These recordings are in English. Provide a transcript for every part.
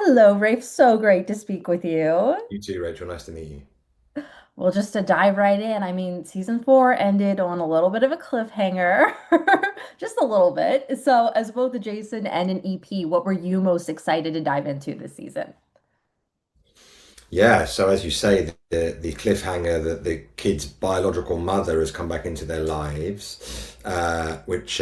Hello, Rafe. So great to speak with you. You too, Rachel. Nice to meet you. Well, just to dive right in, season four ended on a little bit of a cliffhanger, just a little bit. So, as both a Jason and an EP, what were you most excited to dive into this season? Yeah, so as you say, the cliffhanger that the kid's biological mother has come back into their lives, which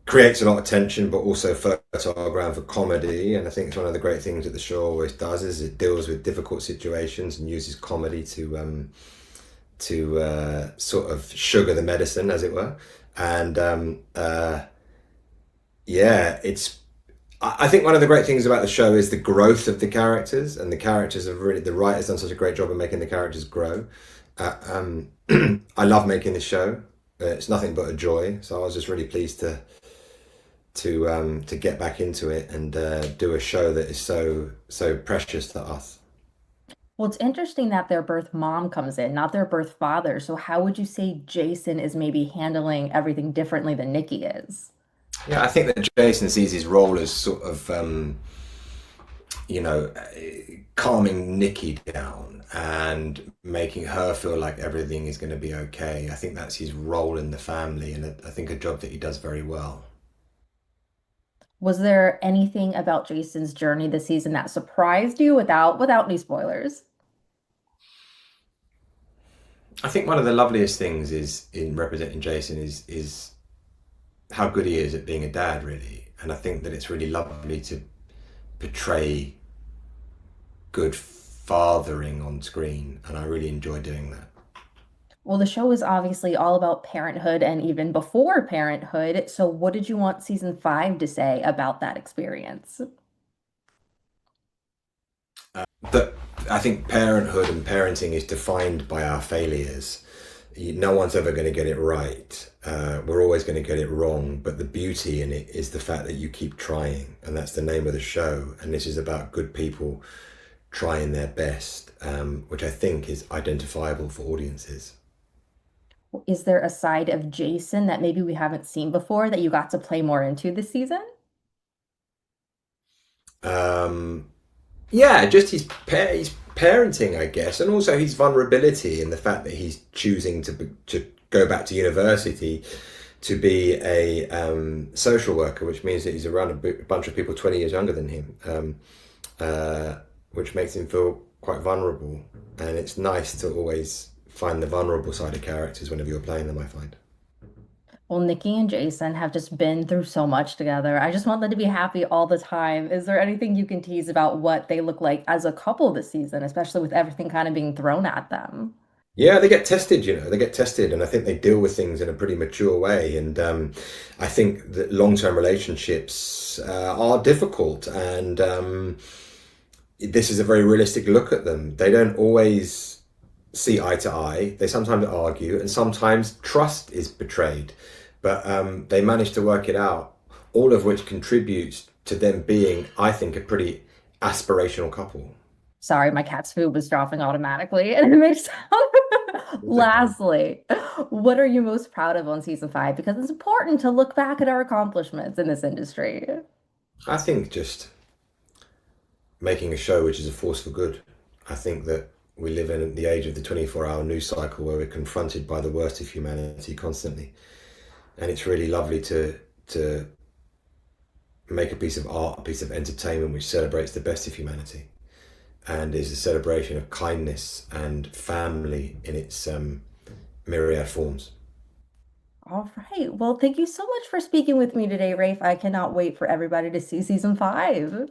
creates a lot of tension, but also fertile ground for comedy. And I think it's one of the great things that the show always does is it deals with difficult situations and uses comedy to sort of sugar the medicine, as it were. And yeah, I think one of the great things about the show is the growth of the characters, and the characters have really, the writers done such a great job of making the characters grow. I love making the show. It's nothing but a joy. So I was just really pleased to get back into it and do a show that is so precious to us. Well, it's interesting that their birth mom comes in, not their birth father. So, how would you say Jason is maybe handling everything differently than Nikki is? Yeah, I think that Jason sees his role as sort of you know, calming Nikki down and making her feel like everything is going to be okay. I think that's his role in the family, and I think a job that he does very well. Was there anything about Jason's journey this season that surprised you without any spoilers? I think one of the loveliest things is in representing Jason is how good he is at being a dad, really. And I think that it's really lovely to portray good fathering on screen, and I really enjoy doing that. Well, the show is obviously all about parenthood and even before parenthood. So, what did you want season five to say about that experience? But I think parenthood and parenting is defined by our failures. No one's ever going to get it right. We're always going to get it wrong. But the beauty in it is the fact that you keep trying, and that's the name of the show. And this is about good people trying their best, which I think is identifiable for audiences. Is there a side of Jason that maybe we haven't seen before that you got to play more into this season? Um, yeah, just his parenting, I guess, and also his vulnerability and the fact that he's choosing to go back to university to be a social worker, which means that he's around a bunch of people 20 years younger than him, uh, which makes him feel quite vulnerable. And it's nice to always find the vulnerable side of characters whenever you're playing them, I find. Well, Nikki and Jason have just been through so much together. I just want them to be happy all the time. Is there anything you can tease about what they look like as a couple this season, especially with everything kind of being thrown at them? Yeah, they get tested, they get tested, and I think they deal with things in a pretty mature way. And I think that long-term relationships are difficult, and this is a very realistic look at them. They don't always see eye to eye. They sometimes argue, and sometimes trust is betrayed. But they manage to work it out, all of which contributes to them being, I think, a pretty aspirational couple. Sorry, my cat's food was dropping automatically and it makes sound. It's okay. Lastly, what are you most proud of on season five? Because it's important to look back at our accomplishments in this industry. I think just making a show which is a force for good. I think that we live in the age of the 24-hour news cycle where we're confronted by the worst of humanity constantly. And it's really lovely to make a piece of art, a piece of entertainment which celebrates the best of humanity and is a celebration of kindness and family in its myriad forms. All right. Well, thank you so much for speaking with me today, Rafe. I cannot wait for everybody to see season five.